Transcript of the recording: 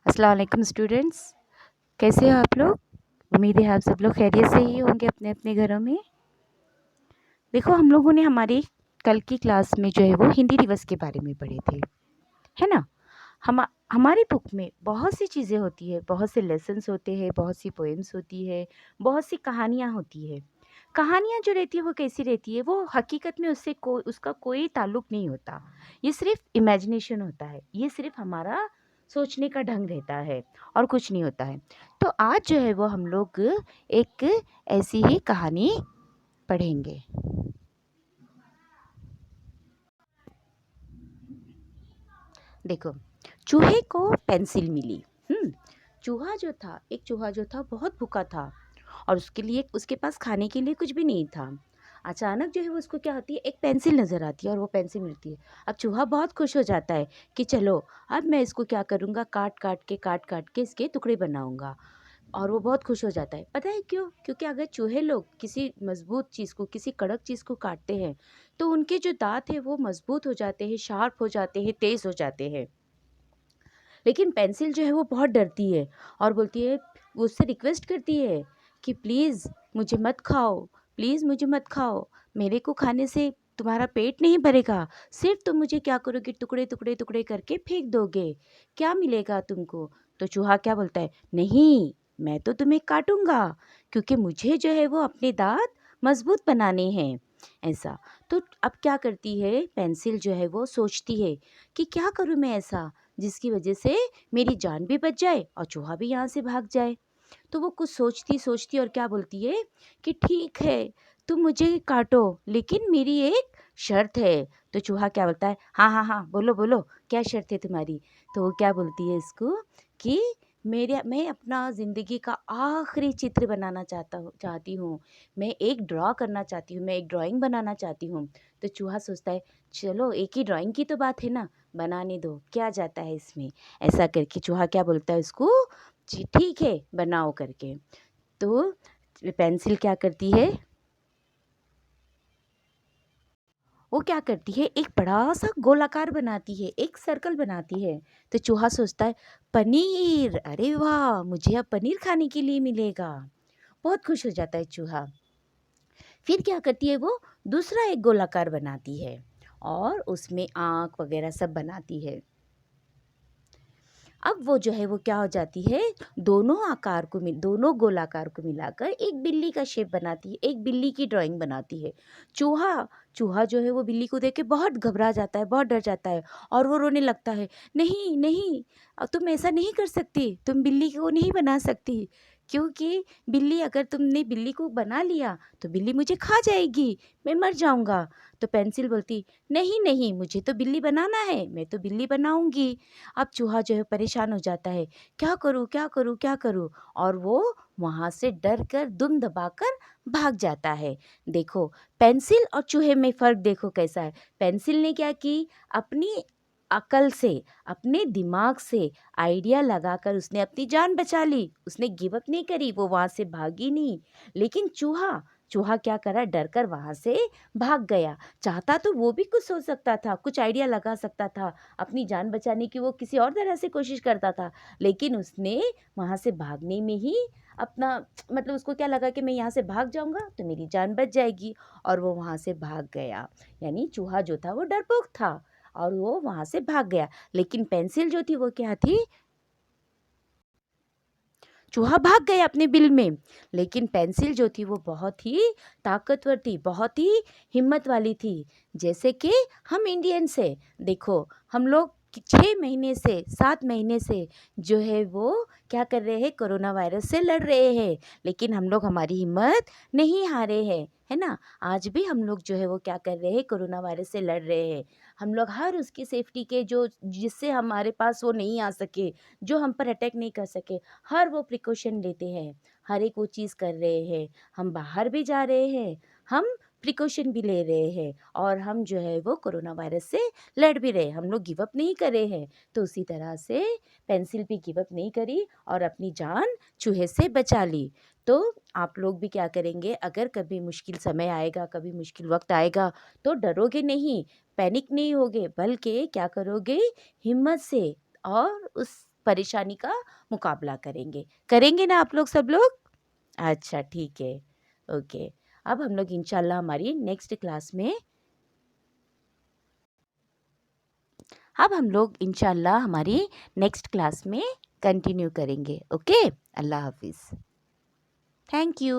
अस्सलाम वालेकुम स्टूडेंट्स। कैसे हो आप लोग? उम्मीद है आप सब लोग खैरियत से ही होंगे अपने अपने घरों में। देखो, हम लोगों ने हमारी कल की क्लास में जो है वो हिंदी दिवस के बारे में पढ़े थे, है ना। हमारी बुक में बहुत सी चीज़ें होती है, बहुत से लेसन्स होते हैं, बहुत सी पोएम्स होती है, बहुत सी कहानियाँ होती है। कहानियाँ जो रहती है वो कैसी रहती है, वो हकीकत में उसका कोई ताल्लुक नहीं होता। ये सिर्फ इमेजिनेशन होता है, ये सिर्फ हमारा सोचने का ढंग रहता है और कुछ नहीं होता है। तो आज जो है वो हम लोग एक ऐसी ही कहानी पढ़ेंगे। देखो, चूहे को पेंसिल मिली। हम्म चूहा जो था बहुत भूखा था और उसके लिए उसके पास खाने के लिए कुछ भी नहीं था। अचानक जो है वो उसको क्या होती है, एक पेंसिल नज़र आती है और वो पेंसिल मिलती है। अब चूहा बहुत खुश हो जाता है कि चलो, अब मैं इसको क्या करूँगा, काट काट के इसके टुकड़े बनाऊँगा। और वो बहुत खुश हो जाता है। पता है क्यों? क्योंकि अगर चूहे लोग किसी मज़बूत चीज़ को, किसी कड़क चीज़ को काटते हैं, तो उनके जो दाँत हैं वो मज़बूत हो जाते हैं, शार्प हो जाते हैं, तेज़ हो जाते हैं। लेकिन पेंसिल जो है वो बहुत डरती है और बोलती है, वो उससे रिक्वेस्ट करती है कि प्लीज़ मुझे मत खाओ, प्लीज़ मुझे मत खाओ, मेरे को खाने से तुम्हारा पेट नहीं भरेगा, सिर्फ तुम मुझे क्या करोगे, टुकड़े टुकड़े टुकड़े करके फेंक दोगे, क्या मिलेगा तुमको? तो चूहा क्या बोलता है, नहीं, मैं तो तुम्हें काटूंगा, क्योंकि मुझे जो है वो अपने दांत मजबूत बनाने हैं। ऐसा। तो अब क्या करती है पेंसिल, जो है वो सोचती है कि क्या करूँ मैं ऐसा जिसकी वजह से मेरी जान भी बच जाए और चूहा भी यहाँ से भाग जाए। तो वो कुछ सोचती सोचती और क्या बोलती है कि ठीक है, तुम मुझे काटो, लेकिन मेरी एक शर्त है। तो चूहा क्या बोलता है, हाँ हाँ हाँ, बोलो बोलो, क्या शर्त है तुम्हारी? तो वो क्या बोलती है इसको कि मैं अपना ज़िंदगी का आखिरी चित्र बनाना चाहती हूँ, मैं एक ड्रॉ करना चाहती हूँ, मैं एक ड्राइंग बनाना चाहती हूँ। तो चूहा सोचता है, चलो एक ही ड्राइंग की तो बात है ना, बनाने दो, क्या जाता है इसमें। ऐसा करके चूहा क्या बोलता है उसको, जी ठीक है, बनाओ करके। तो पेंसिल क्या करती है, वो क्या करती है, एक बड़ा सा गोलाकार बनाती है, एक सर्कल बनाती है। तो चूहा सोचता है, पनीर, अरे वाह, मुझे अब पनीर खाने के लिए मिलेगा। बहुत खुश हो जाता है चूहा। फिर क्या करती है वो, दूसरा एक गोलाकार बनाती है और उसमें आँख वगैरह सब बनाती है। अब वो जो है वो क्या हो जाती है, दोनों गोलाकार को मिलाकर एक बिल्ली का शेप बनाती है, एक बिल्ली की ड्राइंग बनाती है। चूहा चूहा जो है वो बिल्ली को देख के बहुत घबरा जाता है, बहुत डर जाता है और वो रोने लगता है, नहीं नहीं, तुम ऐसा नहीं कर सकती, तुम बिल्ली को नहीं बना सकती, क्योंकि अगर तुमने बिल्ली को बना लिया तो बिल्ली मुझे खा जाएगी, मैं मर जाऊंगा। तो पेंसिल बोलती, नहीं नहीं, मुझे तो बिल्ली बनाना है, मैं तो बिल्ली बनाऊंगी। अब चूहा जो है परेशान हो जाता है, क्या करूँ क्या करूँ क्या करूँ, और वो वहाँ से डर कर दुम दबाकर भाग जाता है। देखो, पेंसिल और चूहे में फ़र्क देखो कैसा है। पेंसिल ने क्या की, अपनी अकल से, अपने दिमाग से आइडिया लगाकर उसने अपनी जान बचा ली, उसने गिव अप नहीं करी, वो वहाँ से भागी नहीं। लेकिन चूहा चूहा क्या करा, डर कर वहाँ से भाग गया। चाहता तो वो भी कुछ सोच सकता था, कुछ आइडिया लगा सकता था, अपनी जान बचाने की वो किसी और तरह से कोशिश करता था, लेकिन उसने वहाँ से भागने में ही अपना, मतलब उसको क्या लगा कि मैं यहाँ से भाग जाऊँगा तो मेरी जान बच जाएगी, और वो वहाँ से भाग गया। यानी चूहा जो था वो डरपोक था और वो वहाँ से भाग गया। लेकिन पेंसिल जो थी वो क्या थी, चूहा भाग गया अपने बिल में, लेकिन पेंसिल जो थी वो बहुत ही ताकतवर थी, बहुत ही हिम्मत वाली थी। जैसे कि हम इंडियंस है, देखो हम लोग 6 महीने से 7 महीने से जो है वो क्या कर रहे हैं, कोरोना वायरस से लड़ रहे हैं, लेकिन हम लोग हमारी हिम्मत नहीं हारे हैं, है ना। आज भी हम लोग जो है वो क्या कर रहे हैं, कोरोना वायरस से लड़ रहे हैं। हम लोग हर उसकी सेफ्टी के, जो जिससे हमारे पास वो नहीं आ सके, जो हम पर अटैक नहीं कर सके, हर वो प्रिकॉशन लेते हैं, हर एक वो चीज़ कर रहे हैं। हम बाहर भी जा रहे हैं, हम प्रिकॉशन भी ले रहे हैं, और हम जो है वो कोरोना वायरस से लड़ भी रहे हैं, हम लोग गिव अप नहीं कर रहे हैं। तो उसी तरह से पेंसिल भी गिव अप नहीं करी और अपनी जान चूहे से बचा ली। तो आप लोग भी क्या करेंगे, अगर कभी मुश्किल समय आएगा, कभी मुश्किल वक्त आएगा, तो डरोगे नहीं, पैनिक नहीं होगे, बल्कि क्या करोगे, हिम्मत से और उस परेशानी का मुकाबला करेंगे। करेंगे ना आप लोग सब लोग? अच्छा ठीक है, ओके। अब हम लोग इंशाल्लाह हमारी नेक्स्ट क्लास में अब हम लोग इंशाल्लाह हमारी नेक्स्ट क्लास में कंटिन्यू करेंगे। ओके, अल्लाह हाफिज़। Thank you.